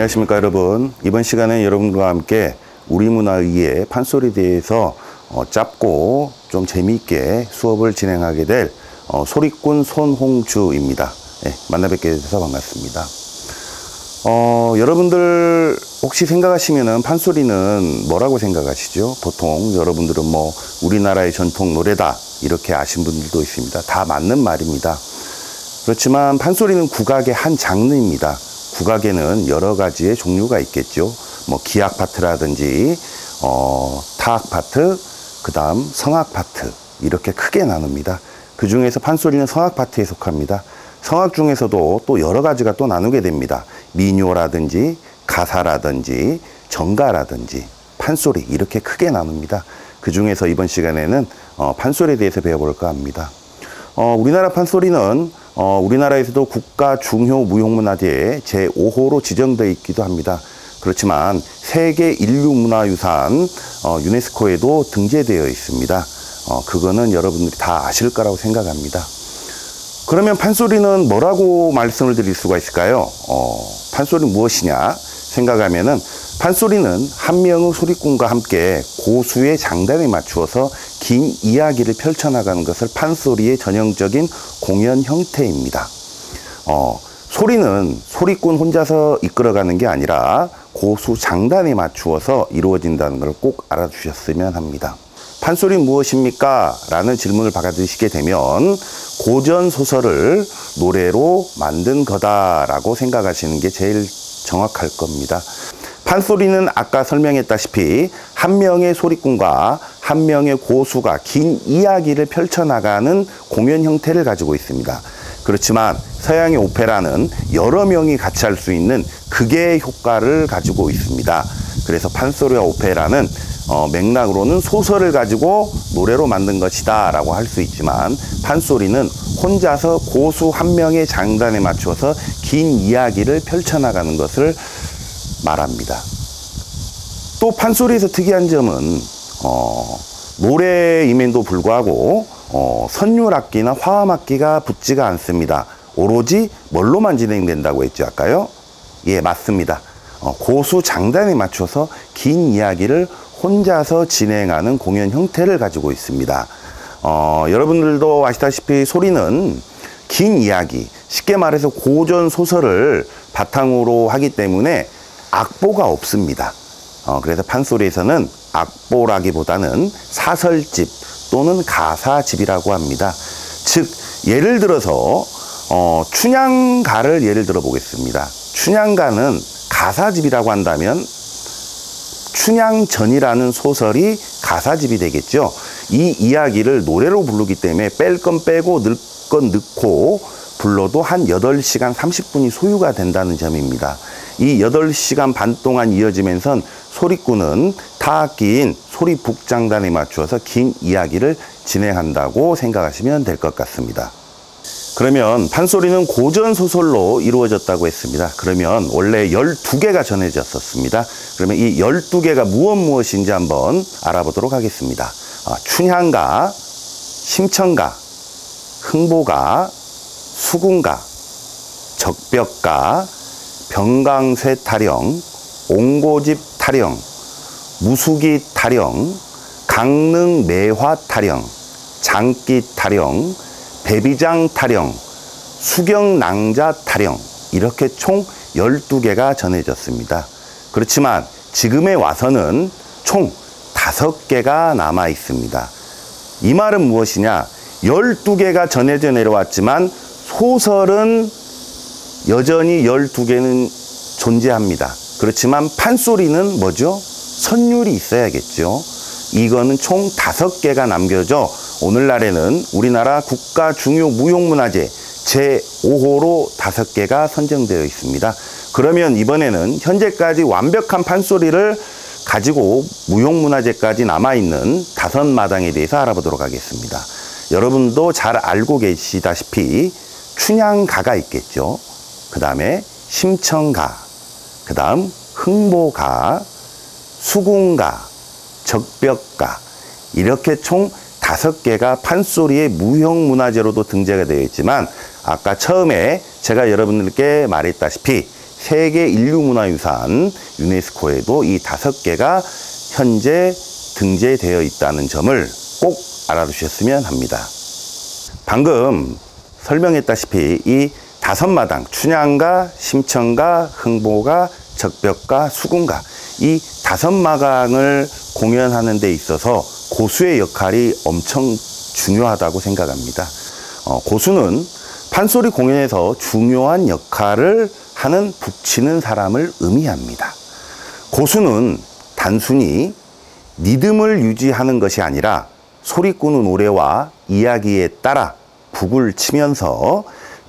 안녕하십니까 여러분. 이번 시간에 여러분과 함께 우리문화의의 판소리에 대해서 짧고 좀 재미있게 수업을 진행하게 될 소리꾼 손홍주입니다. 네, 만나 뵙게 돼서 반갑습니다. 여러분들 혹시 생각하시면은 판소리는 뭐라고 생각하시죠? 보통 여러분들은 뭐 우리나라의 전통 노래다 이렇게 아신 분들도 있습니다. 다 맞는 말입니다. 그렇지만 판소리는 국악의 한 장르입니다. 국악에는 여러 가지의 종류가 있겠죠. 뭐 기악 파트라든지 타악 파트, 그 다음 성악 파트 이렇게 크게 나눕니다. 그 중에서 판소리는 성악 파트에 속합니다. 성악 중에서도 또 여러 가지가 또 나누게 됩니다. 민요라든지 가사라든지 정가라든지 판소리 이렇게 크게 나눕니다. 그 중에서 이번 시간에는 판소리에 대해서 배워볼까 합니다. 우리나라 판소리는 우리나라에서도 국가 중요 무형문화재의 제5호로 지정되어 있기도 합니다. 그렇지만 세계 인류문화유산 유네스코에도 등재되어 있습니다. 그거는 여러분들이 다 아실 거라고 생각합니다. 그러면 판소리는 뭐라고 말씀을 드릴 수가 있을까요? 판소리는 무엇이냐 생각하면은 판소리는 한 명의 소리꾼과 함께 고수의 장단에 맞추어서 긴 이야기를 펼쳐나가는 것을 판소리의 전형적인 공연 형태입니다. 소리는 소리꾼 혼자서 이끌어가는 게 아니라 고수 장단에 맞추어서 이루어진다는 걸 꼭 알아주셨으면 합니다. 판소리는 무엇입니까? 라는 질문을 받아주시게 되면 고전 소설을 노래로 만든 거다라고 생각하시는 게 제일 정확할 겁니다. 판소리는 아까 설명했다시피 한 명의 소리꾼과 한 명의 고수가 긴 이야기를 펼쳐나가는 공연 형태를 가지고 있습니다. 그렇지만 서양의 오페라는 여러 명이 같이 할 수 있는 극의 효과를 가지고 있습니다. 그래서 판소리와 오페라는 맥락으로는 소설을 가지고 노래로 만든 것이다 라고 할 수 있지만 판소리는 혼자서 고수 한 명의 장단에 맞춰서 긴 이야기를 펼쳐나가는 것을 말합니다. 또 판소리에서 특이한 점은 노래임에도 불구하고 선율악기나 화음악기가 붙지가 않습니다. 오로지 뭘로만 진행된다고 했죠 아까요? 예, 맞습니다. 고수 장단에 맞춰서 긴 이야기를 혼자서 진행하는 공연 형태를 가지고 있습니다. 여러분들도 아시다시피 소리는 긴 이야기, 쉽게 말해서 고전 소설을 바탕으로 하기 때문에 악보가 없습니다. 그래서 판소리에서는 악보라기보다는 사설집 또는 가사집이라고 합니다. 즉 예를 들어서 춘향가를 예를 들어 보겠습니다. 춘향가는 가사집이라고 한다면 춘향전이라는 소설이 가사집이 되겠죠. 이 이야기를 노래로 부르기 때문에 뺄 건 빼고 넣을 건 넣고 불러도 한 8시간 30분이 소요가 된다는 점입니다. 이 8시간 반 동안 이어지면서 소리꾼은 타악기인 소리북장단에 맞추어서 긴 이야기를 진행한다고 생각하시면 될 것 같습니다. 그러면 판소리는 고전 소설로 이루어졌다고 했습니다. 그러면 원래 12개가 전해졌었습니다. 그러면 이 12개가 무엇인지 한번 알아보도록 하겠습니다. 춘향가, 심청가, 흥보가, 수궁가, 적벽가, 병강쇠 타령, 옹고집 타령, 무수기 타령, 강릉 매화 타령, 장기 타령, 배비장 타령, 수경낭자 타령 이렇게 총 12개가 전해졌습니다. 그렇지만 지금에 와서는 총 5개가 남아 있습니다. 이 말은 무엇이냐? 12개가 전해져 내려왔지만 소설은 여전히 12개는 존재합니다. 그렇지만 판소리는 뭐죠? 선율이 있어야겠죠. 이거는 총 5개가 남겨져 오늘날에는 우리나라 국가 중요 무형문화재 제5호로 5개가 선정되어 있습니다. 그러면 이번에는 현재까지 완벽한 판소리를 가지고 무형문화재까지 남아있는 5마당에 대해서 알아보도록 하겠습니다. 여러분도 잘 알고 계시다시피 춘향가가 있겠죠. 그 다음에 심청가, 그 다음 흥보가, 수궁가, 적벽가 이렇게 총 5개가 판소리의 무형문화재로도 등재가 되어 있지만 아까 처음에 제가 여러분들께 말했다시피 세계 인류문화유산 유네스코에도 이 5개가 현재 등재되어 있다는 점을 꼭 알아두셨으면 합니다. 방금 설명했다시피 이 5마당, 춘향가, 심청가, 흥보가, 적벽가, 수궁가, 이 5마당을 공연하는 데 있어서 고수의 역할이 엄청 중요하다고 생각합니다. 고수는 판소리 공연에서 중요한 역할을 하는 북치는 사람을 의미합니다. 고수는 단순히 리듬을 유지하는 것이 아니라 소리꾸는 노래와 이야기에 따라 북을 치면서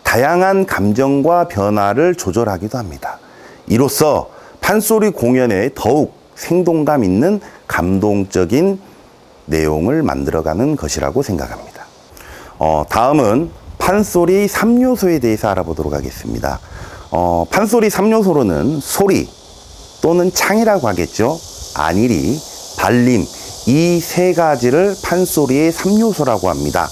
다양한 감정과 변화를 조절하기도 합니다. 이로써 판소리 공연에 더욱 생동감 있는 감동적인 내용을 만들어가는 것이라고 생각합니다. 다음은 판소리 3요소에 대해서 알아보도록 하겠습니다. 판소리 3요소로는 소리 또는 창이라고 하겠죠. 안일이, 발림, 이 3가지를 판소리의 3요소라고 합니다.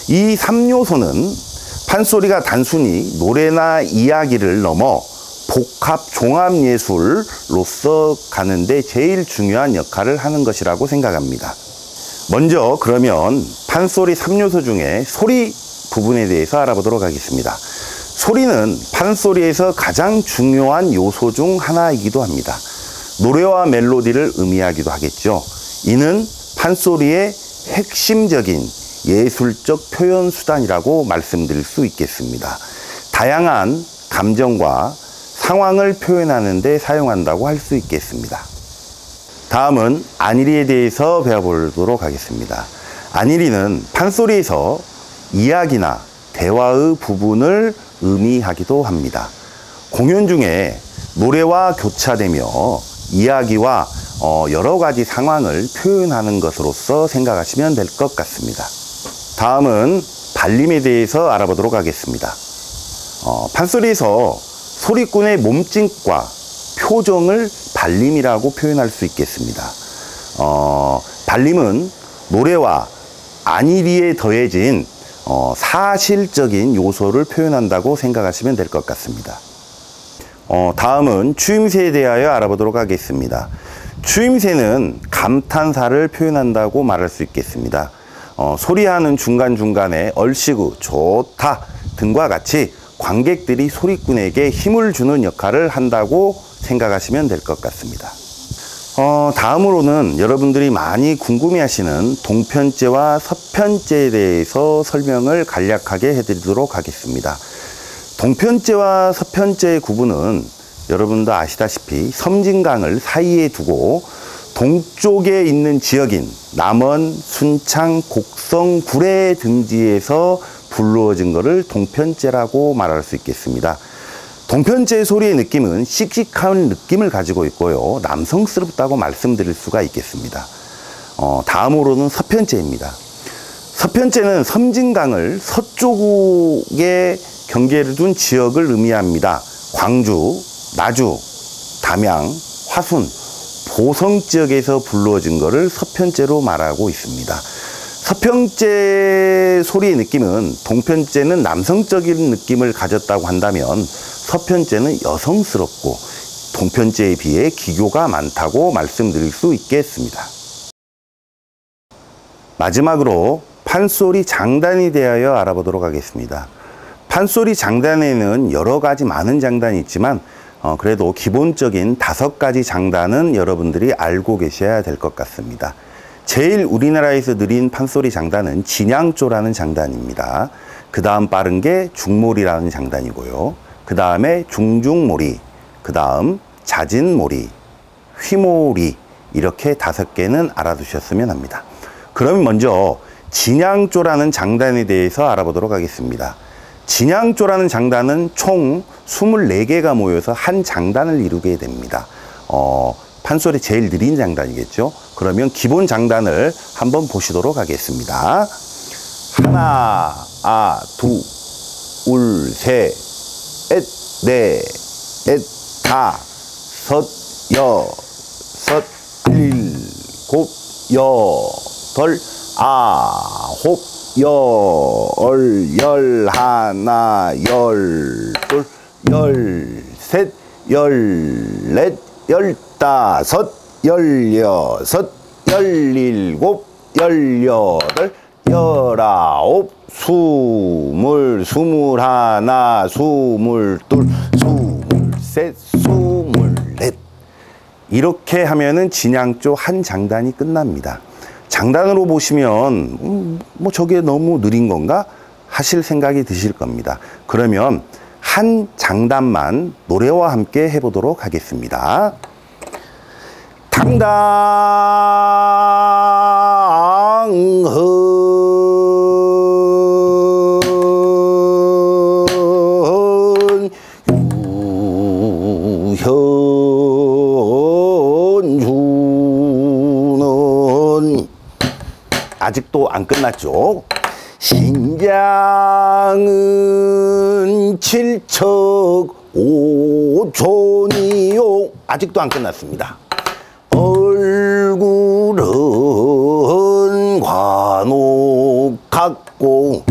이 3요소는 판소리가 단순히 노래나 이야기를 넘어 복합 종합예술로서 가는데 제일 중요한 역할을 하는 것이라고 생각합니다. 먼저 그러면 판소리 3요소 중에 소리 부분에 대해서 알아보도록 하겠습니다. 소리는 판소리에서 가장 중요한 요소 중 하나이기도 합니다. 노래와 멜로디를 의미하기도 하겠죠. 이는 판소리의 핵심적인 예술적 표현 수단이라고 말씀드릴 수 있겠습니다. 다양한 감정과 상황을 표현하는 데 사용한다고 할 수 있겠습니다. 다음은 안일이에 대해서 배워보도록 하겠습니다. 안일이는 판소리에서 이야기나 대화의 부분을 의미하기도 합니다. 공연 중에 노래와 교차되며 이야기와 여러 가지 상황을 표현하는 것으로서 생각하시면 될 것 같습니다. 다음은 발림에 대해서 알아보도록 하겠습니다. 판소리에서 소리꾼의 몸짓과 표정을 발림이라고 표현할 수 있겠습니다. 발림은 노래와 안일이에 더해진 사실적인 요소를 표현한다고 생각하시면 될 것 같습니다. 다음은 추임새에 대하여 알아보도록 하겠습니다. 추임새는 감탄사를 표현한다고 말할 수 있겠습니다. 소리하는 중간중간에 얼씨구, 좋다 등과 같이 관객들이 소리꾼에게 힘을 주는 역할을 한다고 생각하시면 될 것 같습니다. 다음으로는 여러분들이 많이 궁금해하시는 동편제와 서편제에 대해서 설명을 간략하게 해드리도록 하겠습니다. 동편제와 서편제의 구분은 여러분도 아시다시피 섬진강을 사이에 두고 동쪽에 있는 지역인 남원, 순창, 곡성, 구례 등지에서 불루어진 것을 동편제라고 말할 수 있겠습니다. 동편제 소리의 느낌은 씩씩한 느낌을 가지고 있고요. 남성스럽다고 말씀드릴 수가 있겠습니다. 다음으로는 서편제입니다. 서편제는 섬진강을 서쪽에 경계를 둔 지역을 의미합니다. 광주, 나주, 담양, 화순, 보성 지역에서 불러진 것을 서편제로 말하고 있습니다. 서편제 소리의 느낌은 동편제는 남성적인 느낌을 가졌다고 한다면 서편제는 여성스럽고 동편제에 비해 기교가 많다고 말씀드릴 수 있겠습니다. 마지막으로 판소리 장단에 대하여 알아보도록 하겠습니다. 판소리 장단에는 여러 가지 많은 장단이 있지만 그래도 기본적인 5가지 장단은 여러분들이 알고 계셔야 될 것 같습니다. 제일 우리나라에서 느린 판소리 장단은 진양조라는 장단입니다. 그 다음 빠른 게 중몰이라는 장단이고요. 그 다음에 중중몰이, 그 다음 자진몰이, 휘몰이, 이렇게 5개는 알아두셨으면 합니다. 그럼 먼저 진양조라는 장단에 대해서 알아보도록 하겠습니다. 진양조라는 장단은 총 24개가 모여서 한 장단을 이루게 됩니다. 판소리 제일 느린 장단이겠죠. 그러면 기본 장단을 한번 보시도록 하겠습니다. 하나, 둘, 셋, 넷, 다섯, 여섯, 일곱, 여덟, 아홉, 열, 열하나, 열둘, 열셋, 열넷, 열다섯, 열여섯, 열일곱, 열여덟, 열아홉, 스물, 스물하나, 스물둘, 스물셋, 스물넷. 이렇게 하면은 진양조 한 장단이 끝납니다. 장단으로 보시면 뭐 저게 너무 느린 건가 하실 생각이 드실 겁니다. 그러면 한 장단만 노래와 함께 해보도록 하겠습니다. 당당헌 유현주는 아직도 안 끝났죠. 신장은 칠척 오촌이요. 아직도 안 끝났습니다. 얼굴은 관옥 같고.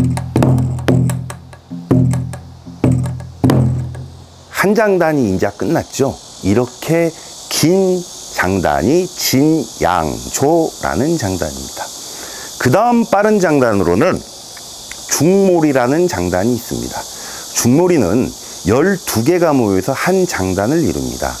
한 장단이 이제 끝났죠. 이렇게 긴 장단이 진양조라는 장단입니다. 그 다음 빠른 장단으로는 중몰이라는 장단이 있습니다. 중몰이는 12개가 모여서 한 장단을 이룹니다.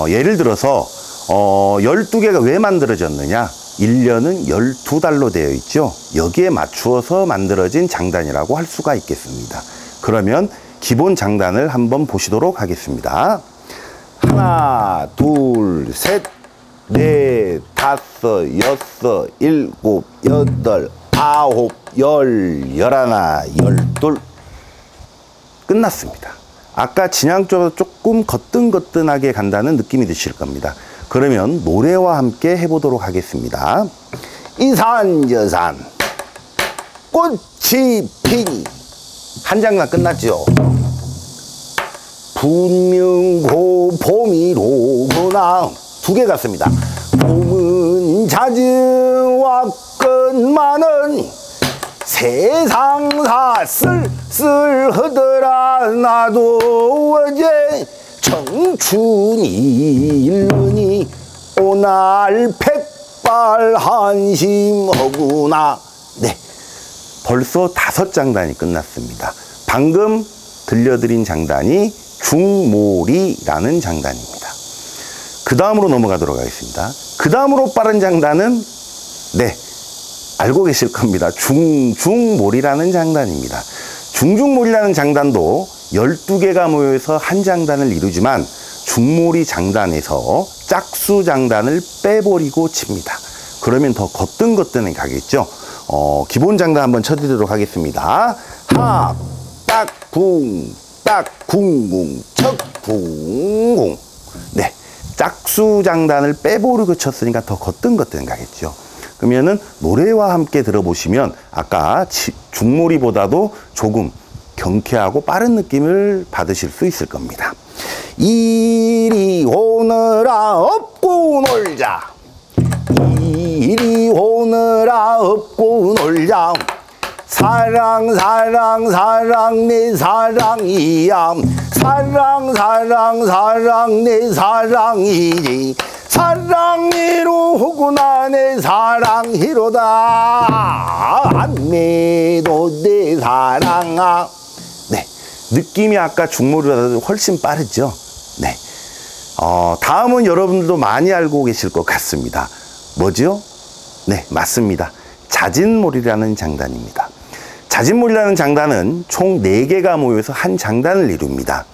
예를 들어서 12개가 왜 만들어졌느냐? 1년은 12달로 되어 있죠. 여기에 맞추어서 만들어진 장단이라고 할 수가 있겠습니다. 그러면 기본 장단을 한번 보시도록 하겠습니다. 하나, 둘, 셋, 넷, 다섯, 여섯, 일곱, 여덟, 아홉, 열, 열하나, 열둘. 끝났습니다. 아까 진양조보다 조금 거뜬거뜬하게 간다는 느낌이 드실 겁니다. 그러면 노래와 함께 해보도록 하겠습니다. 이산저산 꽃이 피니. 한 장단 끝났죠. 분명고 봄이로구나. 2개 같습니다. 봄은 잦아왔건만은 세상사 쓸쓸하더라. 나도 어제 청춘이 일르니 오날 백발 한심하구나. 네, 벌써 5장단이 끝났습니다. 방금 들려드린 장단이 중몰이라는 장단입니다. 그 다음으로 넘어가도록 하겠습니다. 그 다음으로 빠른 장단은 네, 알고 계실 겁니다. 중중몰이라는 장단입니다. 중중몰이라는 장단도 12개가 모여서 한 장단을 이루지만 중몰이 장단에서 짝수 장단을 빼버리고 칩니다. 그러면 더 거뜬거뜬하게 가겠죠. 기본 장단 한번 쳐드리도록 하겠습니다. 합, 딱, 쿵, 딱, 쿵궁, 척, 쿵궁. 네, 짝수 장단을 빼버리고 쳤으니까 더 거뜬거뜬 가겠죠. 그러면은 노래와 함께 들어보시면 아까 중몰이보다도 조금 경쾌하고 빠른 느낌을 받으실 수 있을 겁니다. 이리 오너라 업고 놀자. 이리 오너라 업고 놀자. 사랑 사랑 사랑 내 사랑이야. 사랑 사랑 사랑 내 사랑이지. 사랑이로구나 내 사랑이로다. 안매도 내 사랑아. 네, 느낌이 아까 중몰이보다 훨씬 빠르죠. 네, 다음은 여러분들도 많이 알고 계실 것 같습니다. 뭐죠? 네, 맞습니다. 자진몰이라는 장단입니다. 자진몰이라는 장단은 총 4개가 모여서 한 장단을 이룹니다.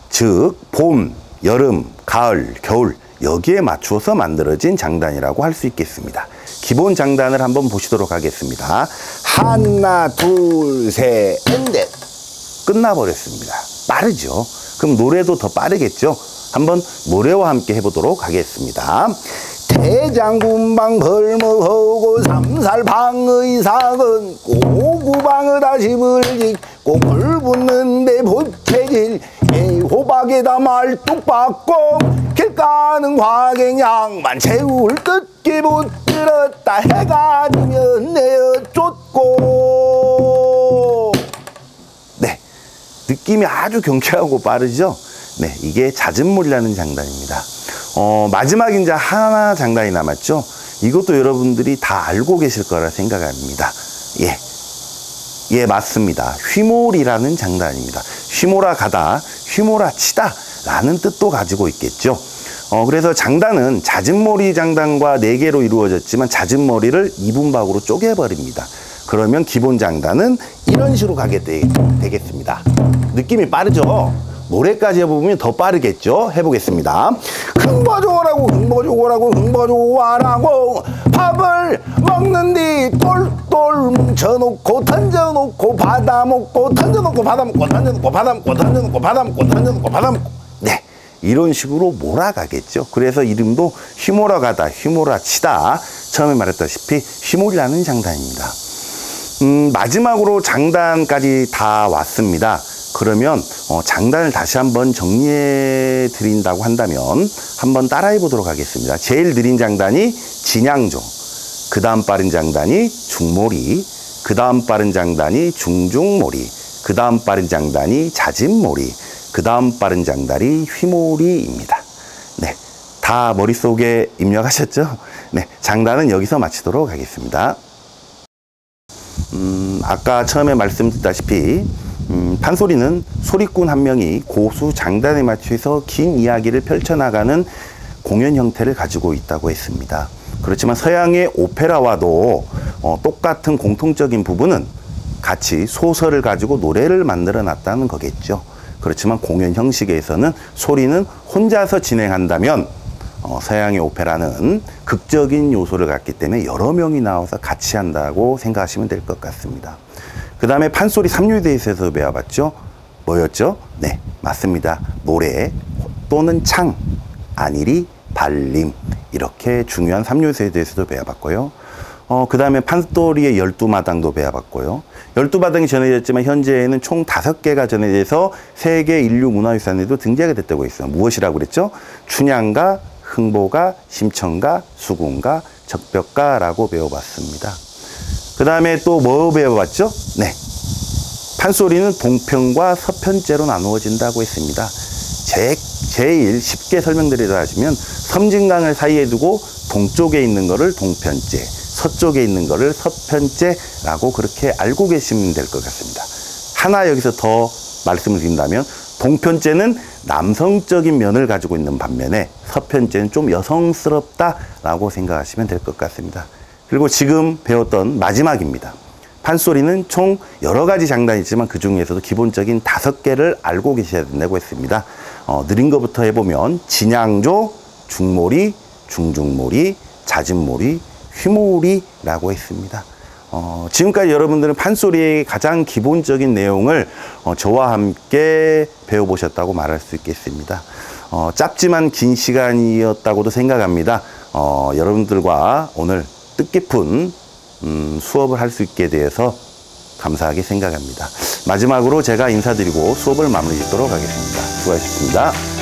즉 봄, 여름, 가을, 겨울 여기에 맞추어서 만들어진 장단이라고 할 수 있겠습니다. 기본 장단을 한번 보시도록 하겠습니다. 하나, 둘, 셋, 넷. 끝나버렸습니다. 빠르죠? 그럼 노래도 더 빠르겠죠? 한번 노래와 함께 해보도록 하겠습니다. 대장군방 벌목하고 삼살방의 사건 고구방의 다짐을 짓고 물 붓는데 보채질 호박에다 말뚝박고 길 가는 화갱양만 채울 뜯기 못 들었다. 해가 지면 내어 쫓고. 네, 느낌이 아주 경쾌하고 빠르죠? 네, 이게 잦은몰이라는 장단입니다. 마지막 이제 하나 장단이 남았죠. 이것도 여러분들이 다 알고 계실 거라 생각합니다. 예, 맞습니다. 휘몰이라는 장단입니다. 휘몰아 가다, 휘몰아 치다 라는 뜻도 가지고 있겠죠. 그래서 장단은 잦은몰이 장단과 4개로 이루어졌지만 잦은몰이를 2분박으로 쪼개버립니다. 그러면 기본 장단은 이런 식으로 가게 되겠습니다. 느낌이 빠르죠? 노래까지 해보면 더 빠르겠죠? 해보겠습니다. 흥버조라고 흥버조라고 흥버조라고 밥을 먹는디 똘똘 뭉쳐놓고 던져놓고 받아먹고 던져놓고 받아먹고 던져놓고 받아먹고 던져놓고 받아먹고 던져놓고 받아먹고 네, 이런 식으로 몰아가겠죠. 그래서 이름도 휘몰아가다, 휘몰아치다. 처음에 말했다시피 휘몰이라는 장단입니다. 마지막으로 장단까지 다 왔습니다. 그러면 장단을 다시 한번 정리해 드린다고 한다면 한번 따라해 보도록 하겠습니다. 제일 느린 장단이 진양조, 그 다음 빠른 장단이 중몰이, 그 다음 빠른 장단이 중중몰이, 그 다음 빠른 장단이 잦은몰이, 그 다음 빠른 장단이 휘몰이입니다. 네, 다 머릿속에 입력하셨죠? 네, 장단은 여기서 마치도록 하겠습니다. 아까 처음에 말씀드렸다시피 판소리는 소리꾼 한 명이 고수 장단에 맞춰서 긴 이야기를 펼쳐나가는 공연 형태를 가지고 있다고 했습니다. 그렇지만 서양의 오페라와도 똑같은 공통적인 부분은 같이 소설을 가지고 노래를 만들어 놨다는 거겠죠. 그렇지만 공연 형식에서는 소리는 혼자서 진행한다면 서양의 오페라는 극적인 요소를 갖기 때문에 여러 명이 나와서 같이 한다고 생각하시면 될 것 같습니다. 그 다음에 판소리 3요에 대해서 배워봤죠. 뭐였죠? 네, 맞습니다. 노래 또는 창, 안일이, 발림, 이렇게 중요한 3요소에 대해서도 배워봤고요. 그 다음에 판소리의 12마당도 배워봤고요. 12마당이 전해졌지만 현재에는 총 5개가 전해져서 세계 인류 문화유산에도 등재가 됐다고 했어요. 무엇이라고 그랬죠? 춘향가, 흥보가, 심청가, 수궁가, 적벽가라고 배워봤습니다. 그 다음에 또 뭐 배워봤죠? 네, 판소리는 동편과 서편제로 나누어진다고 했습니다. 제일 쉽게 설명드리자 하시면 섬진강을 사이에 두고 동쪽에 있는 거를 동편제, 서쪽에 있는 거를 서편제라고 그렇게 알고 계시면 될 것 같습니다. 하나 여기서 더 말씀을 드린다면 동편제는 남성적인 면을 가지고 있는 반면에 서편제는 좀 여성스럽다라고 생각하시면 될 것 같습니다. 그리고 지금 배웠던 마지막입니다. 판소리는 총 여러 가지 장단이 있지만 그 중에서도 기본적인 5개를 알고 계셔야 된다고 했습니다. 느린 것부터 해보면 진양조, 중몰이, 중중몰이, 잦은몰이, 휘몰이라고 했습니다. 지금까지 여러분들은 판소리의 가장 기본적인 내용을 저와 함께 배워보셨다고 말할 수 있겠습니다. 짧지만 긴 시간이었다고도 생각합니다. 여러분들과 오늘 뜻깊은 수업을 할 수 있게 되어서 감사하게 생각합니다. 마지막으로 제가 인사드리고 수업을 마무리 짓도록 하겠습니다. 수고하셨습니다.